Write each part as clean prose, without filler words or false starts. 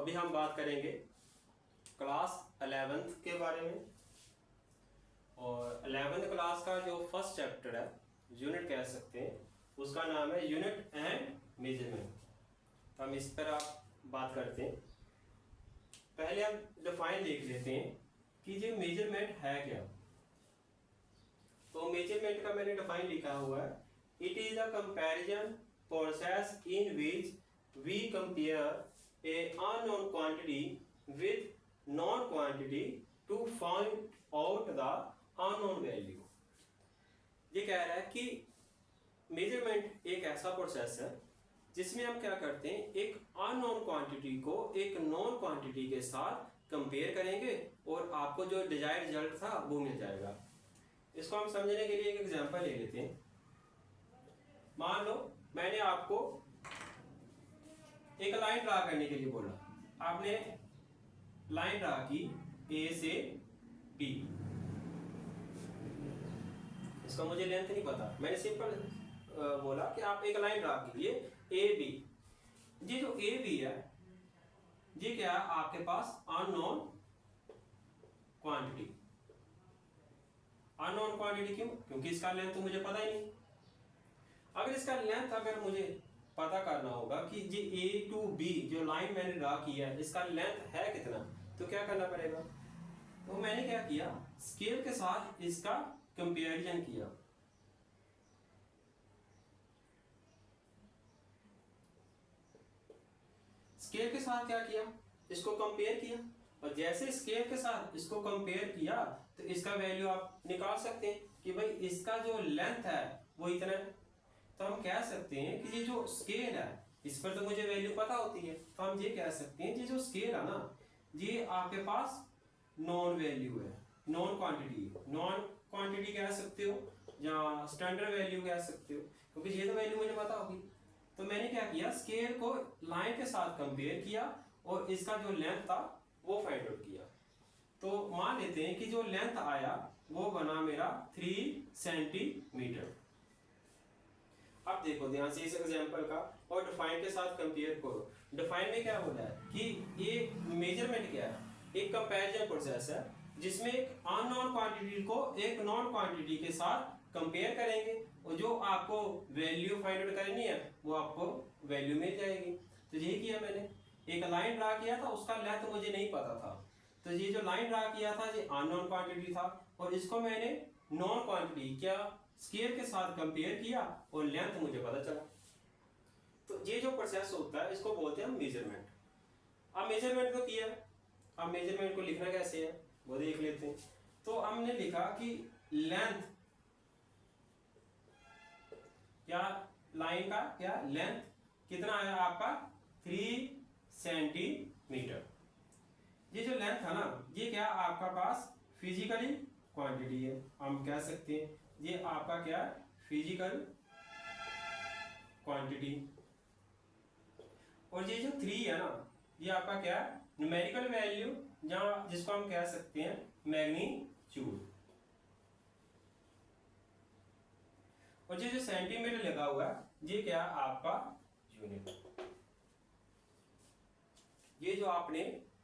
अभी हम बात करेंगे क्लास 11th के बारे में। और 11th क्लास का जो फर्स्ट चैप्टर है, यूनिट कह सकते हैं, उसका नाम है यूनिट एंड मेजरमेंट। तो हम इस पर आप बात करते हैं। पहले हम डिफाइन देख लेते हैं कि जो मेजरमेंट है क्या। तो मेजरमेंट का मैंने डिफाइन लिखा हुआ है, it is a comparison process in which we compare a unknown quantity with known quantity to find out the unknown value. ये कह रहा है कि मेजरमेंट एक ऐसा प्रोसेस है जिसमें हम क्या करते हैं, एक अननोन क्वांटिटी को एक नॉन क्वांटिटी के साथ कंपेयर करेंगे और आपको जो डिजायर्ड रिजल्ट था वो मिल जाएगा। इसको हम समझने के लिए एक एग्जांपल ले लेते हैं। मान लो मैंने आपको एक लाइन ड्रा करने के लिए बोला, आपने लाइन ड्रा की ए से बी। इसका मुझे लेंथ नहीं पता, मैंने सिंपल बोला कि आप एक लाइन ड्रा कीजिए ए बी। ये जो ए बी है ये क्या है, आपके पास अननोन क्वांटिटी। अननोन क्वांटिटी क्यों? क्योंकि इसका लेंथ तो मुझे पता ही नहीं। अगर इसका लेंथ अगर मुझे पता करना होगा कि ये ए टू बी जो लाइन मैंने ड्रा किया है इसका लेंथ है कितना, तो क्या करना पड़ेगा? तो मैंने क्या किया, स्केल के साथ इसका कंपैरिजन किया। स्केल के साथ क्या किया, इसको कंपेयर किया। और जैसे स्केल के साथ इसको कंपेयर किया तो इसका वैल्यू आप निकाल सकते हैं कि भाई इसका जो लेंथ है वो इतना है। तो हम कह सकते हैं कि ये जो स्केल है इस पर तो मुझे वैल्यू पता होती है, तो हम ये कह सकते हैं ये जो स्केल है ना, ये आपके पास नॉन वैल्यू है, नॉन क्वांटिटी। नॉन क्वांटिटी कह सकते हो या स्टैंडर्ड वैल्यू कह सकते हो, क्योंकि ये तो वैल्यू मुझे पता होगी। तो मैंने क्या किया, स्केल को लाइन के साथ कंपेयर किया और इसका जो लेंथ था वो फाइंड आउट किया। तो मान लेते हैं कि जो लेंथ आया वो बना मेरा 3 सेंटीमीटर। अब देखो ध्यान से इस एग्जांपल का और डिफाइन के साथ कंपेयर करो। डिफाइन में क्या बोला है कि ये मेजरमेंट क्या है, एक कंपैरिजन प्रोसेस है जिसमें एक अननोन क्वांटिटी को एक नॉन क्वांटिटी के साथ कंपेयर करेंगे और जो आपको वैल्यू फाइंड आउट करनी है वो आपको वैल्यू मिल जाएगी। तो यही किया मैंने, एक लाइन ड्रा किया था, उसका लेंथ मुझे नहीं पता था, तो ये जो लाइन ड्रा किया था ये अननोन क्वांटिटी था और इसको मैंने नॉन क्वांटिटी क्या स्केल के साथ कंपेयर किया और लेंथ मुझे पता चला। तो ये जो प्रोसेस होता है इसको बोलते हैं मेजरमेंट। अब मेजरमेंट तो किया, अब मेजरमेंट को लिखना कैसे है वो देख लेते हैं। तो हमने लिखा कि लेंथ क्या, लाइन का क्या लेंथ कितना आया आपका 3 सेंटीमीटर। ये जो लेंथ है ना ये क्या आपका पास फिजिकली क्वांटिटी है, हम कह सकते हैं ये आपका क्या फिजिकल क्वांटिटी। और ये जो 3 है ना ये आपका क्या न्यूमेरिकल वैल्यू, जहां जिसको हम कह सकते हैं मैग्नीट्यूड। और ये जो सेंटीमीटर लगा हुआ है ये क्या आपका यूनिट। ये जो आपने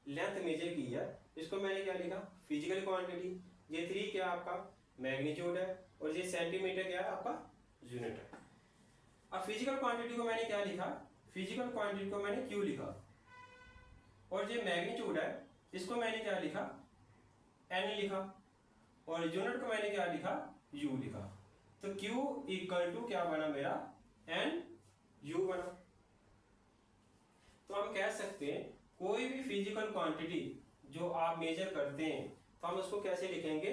लेंथ मेजर की है इसको मैंने क्या लिखा, फिजिकल क्वांटिटी। ये 3 क्या आपका मैग्नीट्यूड है और ये सेंटीमीटर क्या है आपका यूनिट है। अब फिजिकल क्वांटिटी को मैंने क्या लिखा, फिजिकल क्वांटिटी को मैंने क्यू लिखा और ये मैग्नीट्यूड है इसको मैंने क्या लिखा एन लिखा और यूनिट को मैंने क्या लिखा यू लिखा। तो Q इक्वल टू क्या बना मेरा एन यू बना। तो हम कह सकते हैं कोई भी फिजिकल क्वांटिटी जो आप मेजर करते हैं तो हम उसको कैसे लिखेंगे,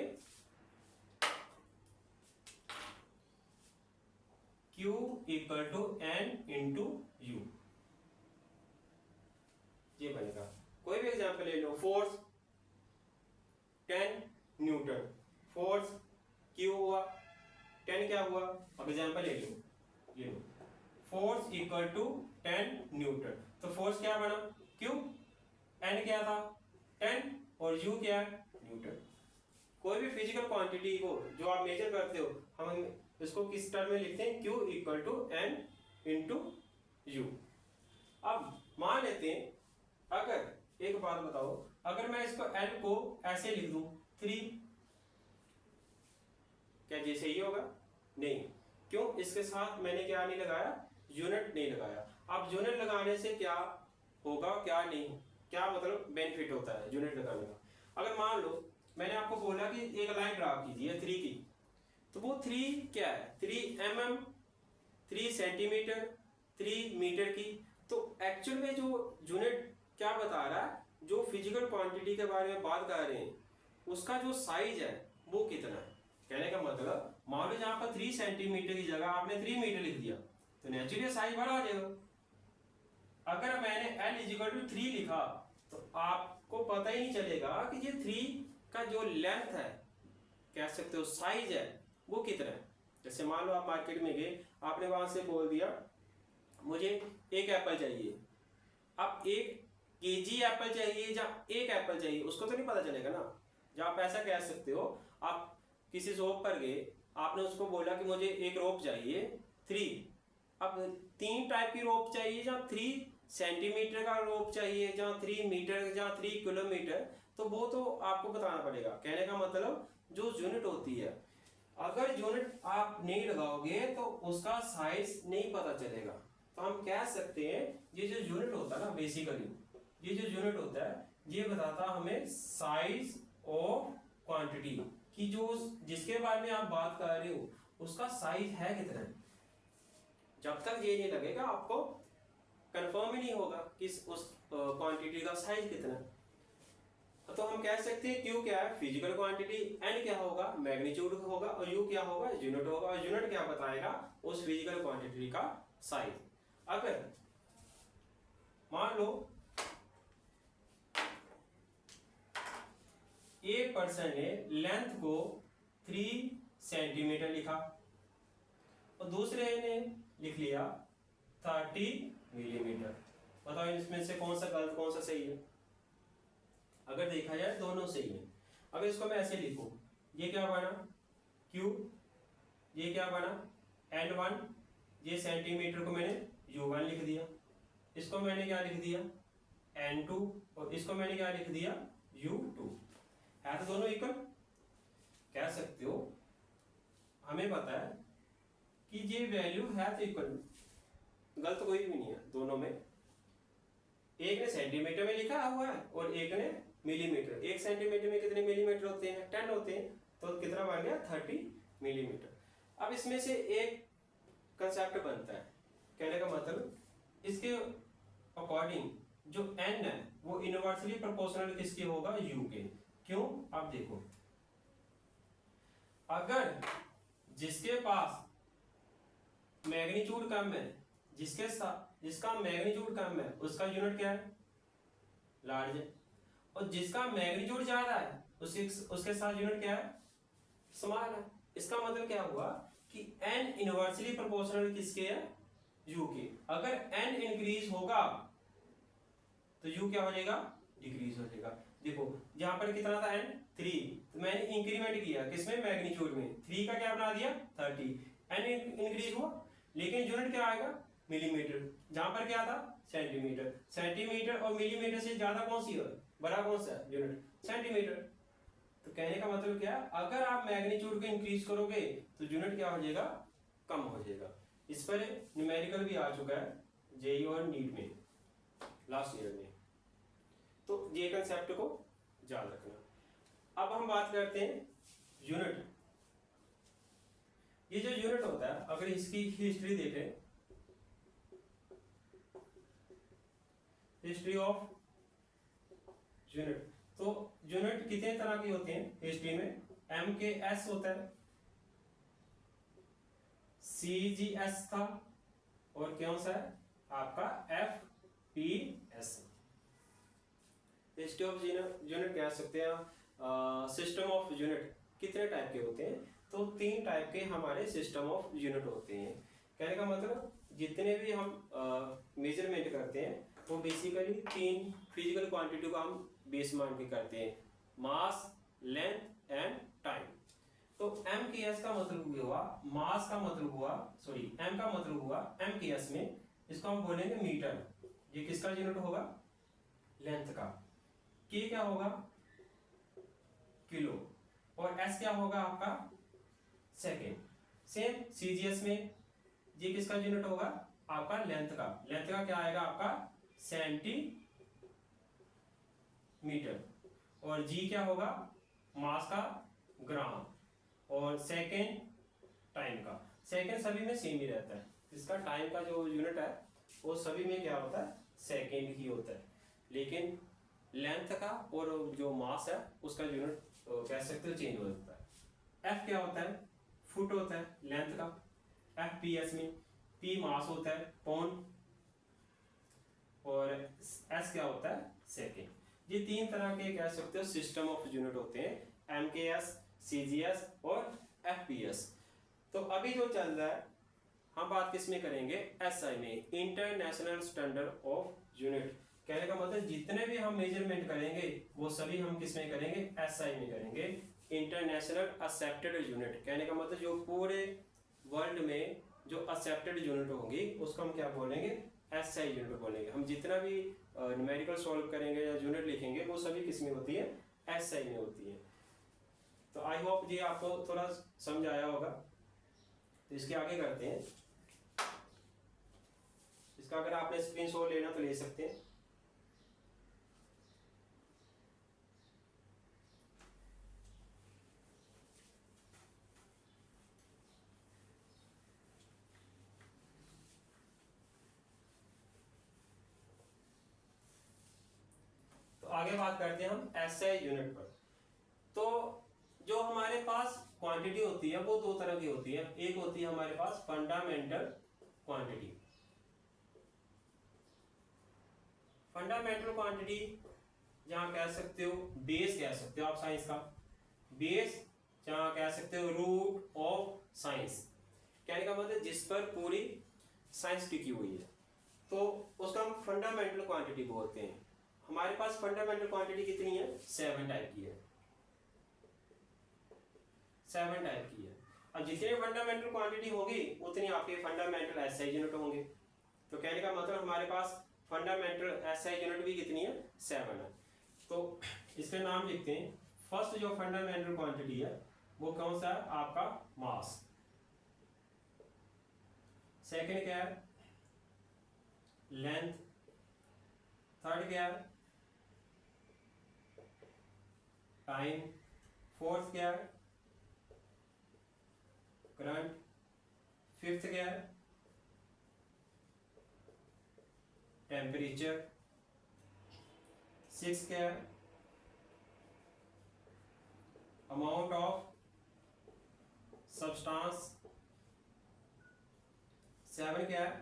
Q equal to N into U, ये बनेगा। कोई भी एग्जांपल ले लो, फोर्स 10 न्यूटन, फोर्स Q हुआ 10 क्या हुआ। अब एग्जांपल ले लो, ये लो फोर्स इक्वल टू 10 न्यूटन। तो फोर्स क्या बना Q, एन क्या था 10 और यू क्या है न्यूटन। कोई भी फिजिकल क्वांटिटी को जो आप मेजर करते हो हम इसको किस टर्म में लिखते हैं, Q equal to N into U. अब मान लेते हैं अगर बात बताओ, अगर मैं इसको एल को ऐसे लिख दूं 3, क्या ये सही होगा? नहीं। क्यों? इसके साथ मैंने क्या नहीं लगाया? यूनिट नहीं लगाया। अब यूनिट लगाने से क्या होगा, क्या नहीं, क्या मतलब बेनिफिट होता है यूनिट लगाने का? अगर मान लो मैंने आपको बोला कि एक लाइन ड्रा कीजिए 3 की, तो वो 3 क्या है? 3 mm, 3 सेंटीमीटर, 3 मीटर की। तो एक्चुअल में जो यूनिट क्या बता रहा है, जो फिजिकल क्वांटिटी के बारे में बात कर रहे हैं, उसका जो साइज है वो कितना है। कहने का मतलब मान लो जहां पर 3 सेंटीमीटर की जगह आपने 3 मीटर लिख दिया, तो नेचुरली साइज बड़ा आ जाएगा। अगर मैंने l इजिकल टू 3 लिखा, तो आपको पता ही नहीं चलेगा कि ये 3 का जो लेंथ है, कह सकते हो साइज है, वो कितना है। जैसे मान लो आप मार्केट में गए, आपने वहां से बोल दिया मुझे एक एप्पल चाहिए। अब 1 केजी एप्पल चाहिए या 1 एप्पल चाहिए, उसको तो नहीं पता चलेगा ना। जब आप ऐसा कह सकते हो, आप किसी शॉप पर गए, आपने उसको बोला कि मुझे एक रोप चाहिए 3। अब 3 टाइप की रोप चाहिए, जहाँ 3 सेंटीमीटर का रोप चाहिए, जहाँ 3 मीटर, जहाँ 3 किलोमीटर, तो वो तो आपको बताना पड़ेगा। कहने का मतलब जो यूनिट होती है, अगर यूनिट आप नहीं लगाओगे तो उसका साइज नहीं पता चलेगा। तो हम कह सकते हैं ये जो यूनिट होता है ना, बेसिकली ये जो यूनिट होता है, ये बताता हमें साइज ऑफ क्वांटिटी, कि जो जिसके बारे में आप बात कर रहे हो उसका साइज है कितना है। जब तक ये नहीं लगेगा आपको कंफर्म ही नहीं होगा कि उस क्वांटिटी का साइज कितना है। तो हम कह सकते हैं Q क्या है? Physical quantity. N क्या होगा? मैग्नीट्यूड होगा। और U क्या होगा? यूनिट होगा। और यूनिट क्या बताएगा? उस फिजिकल क्वांटिटी का साइज। अगर मान लो एक पर्सन ने लेंथ को 3 सेंटीमीटर लिखा और दूसरे ने लिख लिया 30 मिलीमीटर। बताओ इसमें से कौन सा गलत, कौन सा सही है? अगर देखा जाए दोनों सही है। अगर इसको मैं ऐसे लिखूं, ये क्या बना? Q, ये क्या बना? N1, ये सेंटीमीटर को मैंने U1 लिख दिया, इसको मैंने क्या लिख दिया? N2, और इसको मैंने क्या लिख दिया? U2। है तो दोनों इक्वल। कह सकते हो हमें पता है कि ये वैल्यू है तो इक्वल, गलत कोई भी नहीं है दोनों में। एक ने सेंटीमीटर में लिखा हुआ है और एक ने मिलीमीटर। 1 सेंटीमीटर में कितने मिलीमीटर होते हैं? 10 होते हैं। तो कितना बन गया? 30 मिलीमीटर। अब इसमें से एक कंसेप्ट बनता है, कहने का मतलब इसके अकॉर्डिंग जो n है वो इनवर्सली प्रोपोर्शनल किसके होगा? u के। क्यों? अब देखो, अगर जिसके पास मैग्नीट्यूड कम है, जिसका मैग्नीट्यूड कम है, उसका यूनिट क्या है? लार्ज है। और जिसका मैग्नीट्यूड ज्यादा है, उसके साथ यूनिट क्या है? स्मॉल है। इसका मतलब क्या हुआ कि n इनवर्सली प्रोपोर्शनल किसके है? u के। अगर n इंक्रीज होगा तो u क्या हो जाएगा? डिक्रीज हो जाएगा। देखो जहां पर कितना था n? 3, तो मैंने इंक्रीमेंट किया किसमें? मैग्नीट्यूड में। 3 का क्या बना दिया? 30। n इंक्रीज हुआ, लेकिन यूनिट क्या आएगा? मिलीमीटर। जहां पर क्या था? सेंटीमीटर। सेंटीमीटर और मिलीमीटर से ज्यादा कौन सी है? बड़ा कौन सा यूनिट? सेंटीमीटर। तो कहने का मतलब क्या है? अगर आप मैग्नीट्यूड को इंक्रीज करोगे तो यूनिट क्या हो जाएगा? कम हो जाएगा। इस पर न्यूमेरिकल भी आ चुका है जेईई और नीट में लास्ट ईयर में। तो ये कंसेप्ट को याद रखना। अब हम बात करते हैं यूनिट। ये जो यूनिट होता है, अगर इसकी हिस्ट्री देखें, हिस्ट्री ऑफ यूनिट, तो यूनिट कितने तरह की होते हैं हिस्ट्री में? MKS होता है, CGS था, और कौन सा है आपका? FPS। हिस्ट्री ऑफ यूनिट कह सकते हैं। सिस्टम ऑफ यूनिट कितने टाइप के होते हैं? तो 3 टाइप के हमारे सिस्टम ऑफ यूनिट होते हैं। कहने का मतलब जितने भी हम मेजरमेंट करते हैं वो बेसिकली 3 फिजिकल क्वांटिटी को हम बेस मान के करते हैं: मास, लेंथ एंड टाइम। तो MKS का मतलब हुआ, मास का मतलब हुआ, सॉरी M का मतलब हुआ MKS में, इसको हम बोलेंगे मीटर। ये किसका यूनिट होगा? लेंथ का। के क्या होगा, किलो, और एस क्या होगा आपका, सेकेंड। सेम सीजीएस में जी किसका यूनिट होगा, आपका लेंथ का। लेंथ का क्या आएगा आपका, सेंटीमीटर, और जी क्या होगा, मास का, ग्राम, और सेकेंड टाइम का। सेकेंड सभी में सेम ही रहता है, इसका टाइम का जो यूनिट है वो सभी में क्या होता है, सेकेंड ही होता है, लेकिन लेंथ का और जो मास है उसका यूनिट कह सकते हो चेंज हो जाता है। एफ क्या होता है, फुट होता है लेंथ का, एफ पी एस में, पी मास होता है पौंड, और एस क्या होता है, सेकेंड। ये तीन तरह के कह सकते हो सिस्टम ऑफ यूनिट होते हैं, एमकेएस, सीजीएस और एफपीएस। तो अभी जो चल रहा है हम बात किस में करेंगे, एसआई में, इंटरनेशनल स्टैंडर्ड ऑफ यूनिट। कहने का मतलब जितने भी हम मेजरमेंट करेंगे वो सभी हम किस में करेंगे, एसआई में करेंगे, इंटरनेशनल एक्सेप्टेड यूनिट। कहने का मतलब जो पूरे वर्ल्ड में जो एक्सेप्टेड यूनिट होंगी उसको हम क्या बोलेंगे, एसआई यूनिट बोलेंगे। हम जितना भी न्यूमेरिकल सॉल्व करेंगे या यूनिट लिखेंगे वो सभी किस में होती है, एसआई में होती है। तो आई होप ये आपको थोड़ा समझ आया होगा। तो इसके आगे करते हैं, इसका अगर आपने स्क्रीनशॉट लेना तो ले सकते हैं। तो आगे बात करते हैं हम एसआई यूनिट पर। तो जो हमारे पास क्वांटिटी होती है वो दो तरह की होती है, एक होती है हमारे पास फंडामेंटल क्वांटिटी। फंडामेंटल क्वांटिटी जहां कह सकते हो बेस, कह सकते हो आप साइंस का बेस, जहां कह सकते हो रूट ऑफ साइंस। कहने का मतलब जिस पर पूरी साइंस टिकी हुई है, तो उसका हम फंडामेंटल क्वांटिटी बोलते हैं। हमारे पास फंडामेंटल क्वांटिटी कितनी है, 7 टाइप की है, 7 टाइप की है। अब जितनी फंडामेंटल क्वांटिटी होगी उतनी आपके फंडामेंटल एसआई यूनिट होंगे। तो कहने का मतलब हमारे पास फंडामेंटल एसआई यूनिट भी कितनी है, 7 है। तो इसके नाम लिखते हैं। फर्स्ट जो फंडामेंटल क्वांटिटी है वो कौन सा है, आपका मास। सेकंड क्या है, लेंथ। थर्ड क्या है, टाइम। फोर्थ क्या है, करंट। फिफ्थ क्या है, टेम्परेचर। सिक्स क्या है, अमाउंट ऑफ सब्सटेंस। 7 क्या है,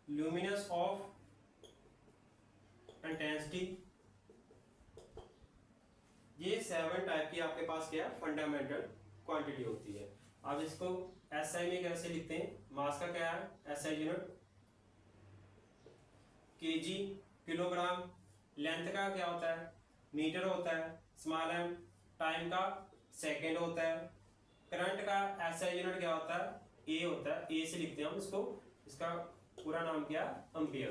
ल्यूमिनस ऑफ इंटेंसिटी। ये 7 टाइप की आपके पास क्या है, फंडामेंटल क्वांटिटी होती है। अब इसको एसआई में कैसे लिखते हैं, मास का क्या है SI unit, KG, kilogram. Length का क्या होता है, मीटर होता है, स्मॉल एम। टाइम का सेकंड होता है। करंट का एसआई यूनिट क्या होता है, ए होता है, ए से लिखते हैं हम इसको। इसका पूरा नाम क्या, एम्पियर।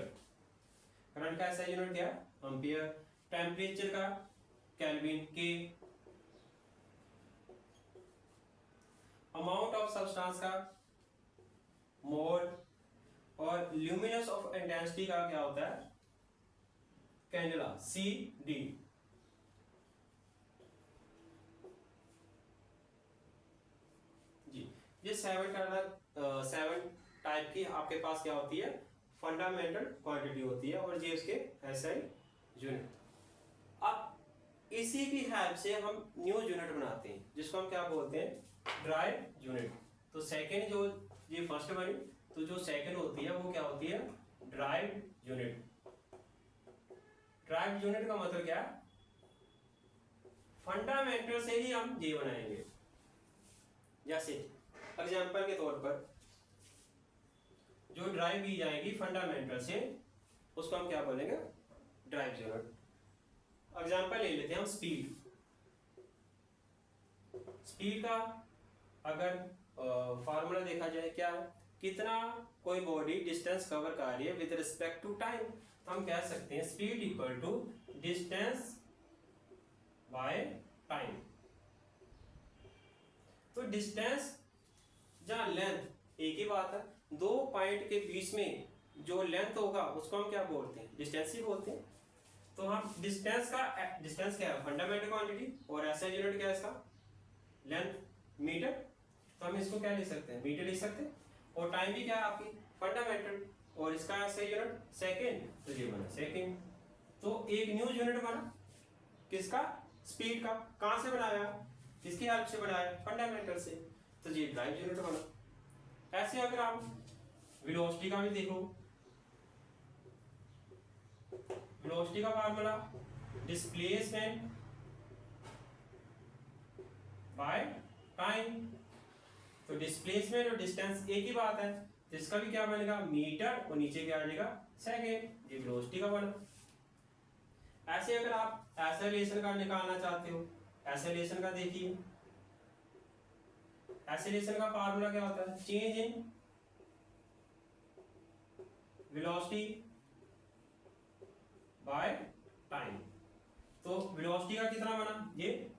करंट का एसआई यूनिट क्या, एम्पियर। टेम्परेचर का केल्विन, के। अमाउंट ऑफ सब्सटेंस का मोल, और ल्यूमिनस ऑफ इंटेंसिटी का क्या होता है, कैंडेला, सी डी। जी, ये 7 टाइप की आपके पास क्या होती है, फंडामेंटल क्वांटिटी होती है, और ये उसके एसआई यूनिट। अब इसी की हेल्प से हम न्यू यूनिट बनाते हैं जिसको हम क्या बोलते हैं, ड्राइव यूनिट। तो सेकेंड जो ये फर्स्ट बनी, तो जो सेकेंड होती है वो क्या होती है, ड्राइव यूनिट। ड्राइव यूनिट का मतलब क्या है, फंडामेंटल से ही हम ये बनाएंगे। जैसे एग्जांपल के तौर पर जो ड्राइव की जाएगी फंडामेंटल से उसको हम क्या बोलेंगे, ड्राइव यूनिट। एग्जांपल ले लेते हैं हम स्पीड। स्पीड का अगर फार्मूला देखा जाए क्या है, कितना कोई बॉडी डिस्टेंस कवर कर रही है विद रिस्पेक्ट टू टाइम, तो हम कह सकते हैं speed equal to distance by time. तो डिस्टेंस जहाँ लेंथ एक ही बात है, दो पॉइंट के बीच में जो लेंथ होगा उसको हम क्या बोलते हैं, डिस्टेंस ही बोलते हैं। तो हम डिस्टेंस क्या है, फंडामेंटल क्वांटिटी, और ऐसा यूनिट क्या है इसका, लेंथ, मीटर। तो हम इसको क्या लिख सकते हैं, मीटर लिख सकते हैं। और टाइम भी क्या है आपकी, फंडामेंटल, और इसका ऐसा यूनिट सेकेंड, तो ये बना सेकेंड। तो एक न्यू यूनिट बना किसका, स्पीड का। कहां से बनाया, किसकी हेल्प से बनाया, फंडामेंटल से, तो ये ड्राइव यूनिट बना। ऐसे अगर आप वेलोसिटी का भी देखो, वेलोसिटी का फार्मूला डिस्प्लेसमेंट बाय टाइम। तो डिस्प्लेसमेंट और डिस्टेंस एक ही बात है, तो इसका भी क्या बनेगा, मीटर, और नीचे क्या बनेगा, सेकेंड। ये वेलोसिटी का बना। ऐसे अगर आप एक्सेलरेशन का निकालना चाहते हो, एक्सेलरेशन का देखिए, एक्सेलरेशन का फार्मूला क्या होता है, change in velocity by time. तो वेलोसिटी का कितना बना, ये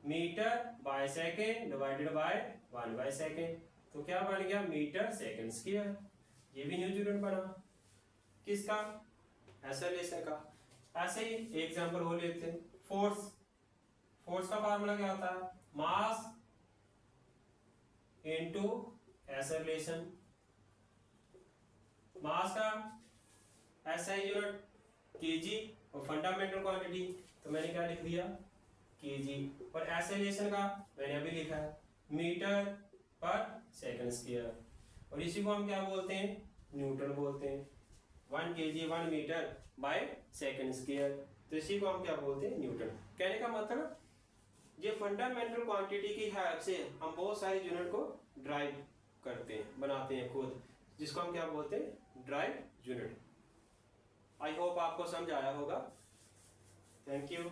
metre by second divided by 1/सेकेंड, तो क्या बन गया, मीटर सेकेंड स्क्वायर। ये भी न्यू यूनिट बना किसका, एक्सेलरेशन का। ऐसे ही एग्जांपल हो लेते हैं, फोर्स। फोर्स का फार्मूला क्या होता है, मास इनटू एक्सेलरेशन। मास का ऐसा यूनिट केजी, और फंडामेंटल क्वांटिटी तो मैंने क्या लिख दिया, केजी। और एक्सेलरेशन का मैंने अभी लिखा है मीटर पर सेकंड स्क्वायर, और इसी को हम क्या बोलते हैं, न्यूटन बोलते हैं। 1 kg 1 metre by second square, तो इसी को हम क्या बोलते हैं, न्यूटन। कहने का मतलब ये फंडामेंटल क्वांटिटी की हेल्प से हम बहुत सारे यूनिट को ड्राइव करते हैं, बनाते हैं खुद, जिसको हम क्या बोलते हैं, ड्राइव यूनिट। आई होप आपको समझ आया होगा। Thank you.